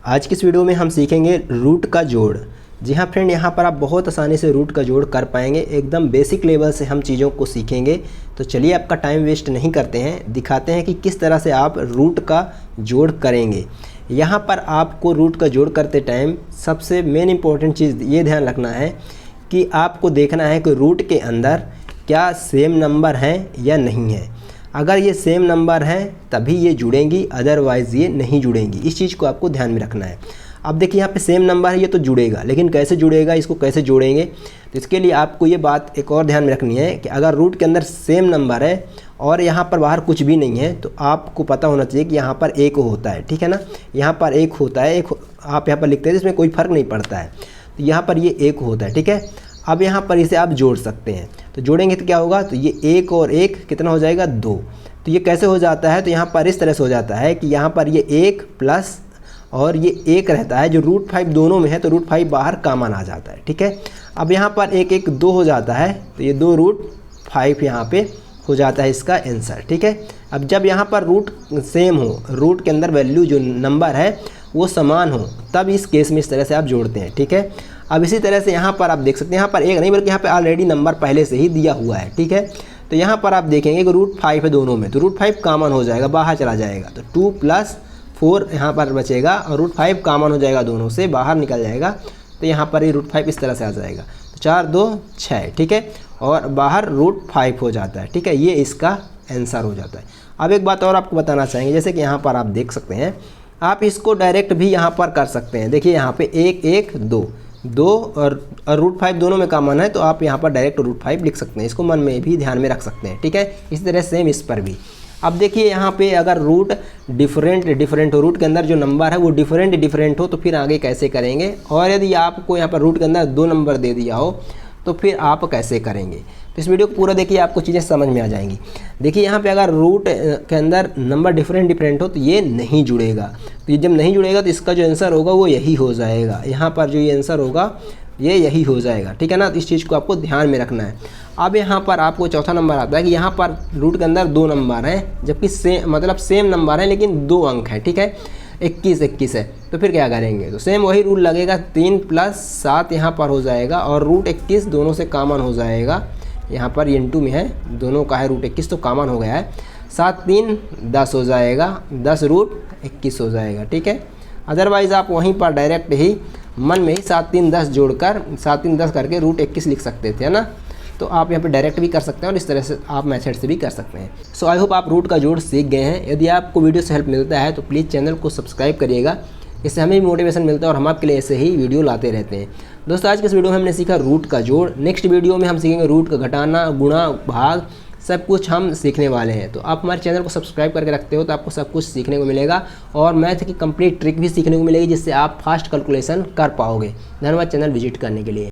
आज की इस वीडियो में हम सीखेंगे रूट का जोड़। जी हाँ फ्रेंड, यहाँ पर आप बहुत आसानी से रूट का जोड़ कर पाएंगे। एकदम बेसिक लेवल से हम चीज़ों को सीखेंगे। तो चलिए आपका टाइम वेस्ट नहीं करते हैं, दिखाते हैं कि किस तरह से आप रूट का जोड़ करेंगे। यहाँ पर आपको रूट का जोड़ करते टाइम सबसे मेन इंपॉर्टेंट चीज़ ये ध्यान रखना है कि आपको देखना है कि रूट के अंदर क्या सेम नंबर हैं या नहीं है। अगर ये सेम नंबर हैं तभी ये जुड़ेंगी, अदरवाइज़ ये नहीं जुड़ेंगी। इस चीज़ को आपको ध्यान में रखना है। अब देखिए यहाँ पे सेम नंबर है, ये तो जुड़ेगा, लेकिन कैसे जुड़ेगा, इसको कैसे जोड़ेंगे, तो इसके लिए आपको ये बात एक और ध्यान में रखनी है कि अगर रूट के अंदर सेम नंबर है और यहाँ पर बाहर कुछ भी नहीं है, तो आपको पता होना चाहिए कि यहाँ पर एक होता है। ठीक है ना, यहाँ पर एक होता है, एक आप यहाँ पर लिखते हैं, इसमें कोई फ़र्क नहीं पड़ता है। तो यहाँ पर ये एक होता है। ठीक है, अब यहाँ पर इसे आप जोड़ सकते हैं। तो जोड़ेंगे तो क्या होगा, तो ये एक और एक कितना हो जाएगा, 2। तो ये कैसे हो जाता है, तो यहाँ पर इस तरह से हो जाता है कि यहाँ पर ये 1 प्लस और ये 1 रहता है, जो रूट 5 दोनों में है, तो रूट 5 बाहर कॉमन आ जाता है। ठीक है, अब यहाँ पर 1 1 2 हो जाता है, तो ये 2 रूट 5 यहाँ पे हो जाता है इसका आंसर। ठीक है, अब जब यहाँ पर रूट सेम हो, रूट के अंदर वैल्यू जो नंबर है वो समान हो, तब इस केस में इस तरह से आप जोड़ते हैं। ठीक है, अब इसी तरह से यहाँ पर आप देख सकते हैं, यहाँ पर एक नहीं बल्कि यहाँ पे ऑलरेडी नंबर पहले से ही दिया हुआ है। ठीक है, तो यहाँ पर आप देखेंगे कि रूट 5 है दोनों में, तो रूट 5 कॉमन हो जाएगा, बाहर चला जाएगा, तो 2 + 4 यहाँ पर बचेगा और रूट 5 कॉमन हो जाएगा, दोनों से बाहर निकल जाएगा, तो यहाँ पर ये रूट 5 इस तरह से आ जाएगा, तो 4 2 6। ठीक है, और बाहर रूट 5 हो जाता है। ठीक है, ये इसका आंसर हो जाता है। अब एक बात और आपको बताना चाहेंगे, जैसे कि यहाँ पर आप देख सकते हैं, आप इसको डायरेक्ट भी यहाँ पर कर सकते हैं। देखिए यहाँ पे 1 1 2 और रूट 5 दोनों में कॉमन है, तो आप यहाँ पर डायरेक्ट रूट 5 लिख सकते हैं। इसको मन में भी ध्यान में रख सकते हैं। ठीक है, इसी तरह सेम इस पर भी। अब देखिए यहाँ पे अगर रूट डिफरेंट हो, रूट के अंदर जो नंबर है वो डिफरेंट हो, तो फिर आगे कैसे करेंगे। और यदि आपको यहाँ पर रूट के अंदर 2 नंबर दे दिया हो तो फिर आप कैसे करेंगे। तो इस वीडियो को पूरा देखिए, आपको चीज़ें समझ में आ जाएंगी। देखिए यहाँ पे अगर रूट के अंदर नंबर डिफरेंट हो तो ये नहीं जुड़ेगा। तो ये जब नहीं जुड़ेगा तो इसका जो आंसर होगा वो यही हो जाएगा। यहाँ पर जो ये आंसर होगा ये यही हो जाएगा। ठीक है ना, तो इस चीज़ को आपको ध्यान में रखना है। अब यहाँ पर आपको चौथा नंबर आता है कि यहाँ पर रूट के अंदर 2 नंबर हैं, जबकि सेम नंबर है लेकिन 2 अंक हैं। ठीक है, 21 21 है, तो फिर क्या करेंगे, तो सेम वही रूल लगेगा, 3 + 7 यहाँ पर हो जाएगा और रूट 21 दोनों से कॉमन हो जाएगा। यहाँ पर इंटू में है, दोनों का है रूट 21, तो कॉमन हो गया है। 7 3 10 हो जाएगा, 10 रूट 21 हो जाएगा। ठीक है, अदरवाइज़ आप वहीं पर डायरेक्ट ही मन में ही 7 3 10 जोड़कर 7 3 10 करके रूट 21 लिख सकते थे, है ना। तो आप यहाँ पे डायरेक्ट भी कर सकते हैं और इस तरह से आप मेथड से भी कर सकते हैं। सो आई होप आप रूट का जोड़ सीख गए हैं। यदि आपको वीडियो से हेल्प मिलता है तो प्लीज़ चैनल को सब्सक्राइब करिएगा, इससे हमें भी मोटिवेशन मिलता है और हम आपके लिए ऐसे ही वीडियो लाते रहते हैं। दोस्तों, आज के इस वीडियो में हमने सीखा रूट का जोड़। नेक्स्ट वीडियो में हम सीखेंगे रूट का घटाना, गुणा, भाग, सब कुछ हम सीखने वाले हैं। तो आप हमारे चैनल को सब्सक्राइब करके रखते हो तो आपको सब कुछ सीखने को मिलेगा और मैथ की कंप्लीट ट्रिक भी सीखने को मिलेगी, जिससे आप फास्ट कैलकुलेशन कर पाओगे। धन्यवाद चैनल विजिट करने के लिए।